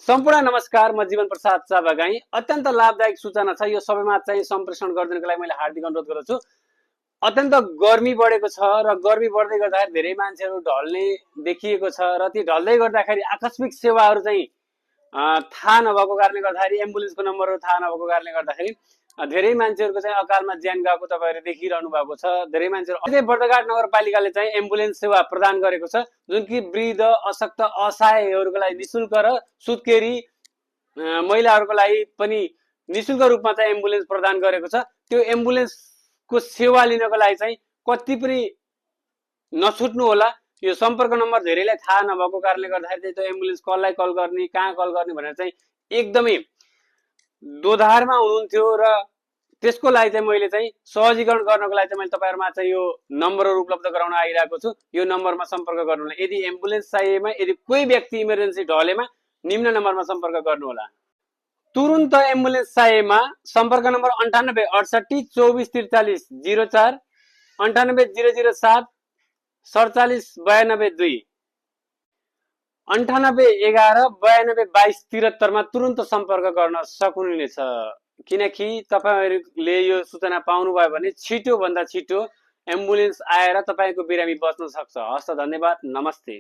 सम्पूर्ण नमस्कार, म जीवन प्रसाद चाबागाई। अत्यन्त लाभदायक सूचना छ, यो सबैमा चाहिँ सम्प्रेषण गरिदिनको लागि मैले हार्दिक अनुरोध गर्दछु। अत्यन्त गर्मी बढेको छ र गर्मी बढ्दै गर्दाखेरि धेरै मान्छेहरू ढल्ने देखिएको छ र ती ढल्दै गर्दाखेरि आकस्मिक सेवाहरू चाहिँ थाहा नभएको कारणले गर्दाखेरि, एम्बुलेन्सको नम्बरहरू थाहा नभएको कारणले गर्दाखेरि धेरै मान्छेहरूको चाहिँ अकालमा ज्यान गएको तपाईँहरूले देखिरहनु भएको छ। धेरै मान्छेहरू अझै बर्दघाट नगरपालिकाले चाहिँ एम्बुलेन्स सेवा प्रदान गरेको छ, जुन कि वृद्ध, अशक्त, असहायहरूको लागि निशुल्क र सुत्केरी महिलाहरूको लागि पनि निशुल्क रूपमा चाहिँ एम्बुलेन्स प्रदान गरेको छ। त्यो एम्बुलेन्सको सेवा लिनको लागि चाहिँ कति पनि नछुट्नु होला। यो सम्पर्क नम्बर धेरैलाई थाहा नभएको कारणले गर्दाखेरि त्यो एम्बुलेन्स कसलाई कल गर्ने, कहाँ कल गर्ने भनेर चाहिँ एकदमै दोधारमा हुनुहुन्थ्यो र त्यसको लागि चाहिँ मैले चाहिँ सहजीकरण गर्नको लागि चाहिँ मैले तपाईँहरूमा चाहिँ यो नम्बरहरू उपलब्ध गराउन आइरहेको छु। यो नम्बरमा सम्पर्क गर्नु होला। यदि एम्बुलेन्स चाहिएमा, यदि कोही व्यक्ति इमर्जेन्सी ढलेमा निम्न नम्बरमा सम्पर्क गर्नु होला। तुरुन्त एम्बुलेन्स चाहिएमा सम्पर्क नम्बर 98 68 24 43 04 98 007 47 92 2 98 11 92 22 73 मा तुरुन्त सम्पर्क गर्न सक्नुहुनेछ। किनकि तपाईहरुले यो सूचना पाउनुभयो भने छिटो भन्दा छिटो एम्बुलेन्स आएर तपाईको बिरामी बच्न सक्छ। हस्त, धन्यवाद, नमस्ते।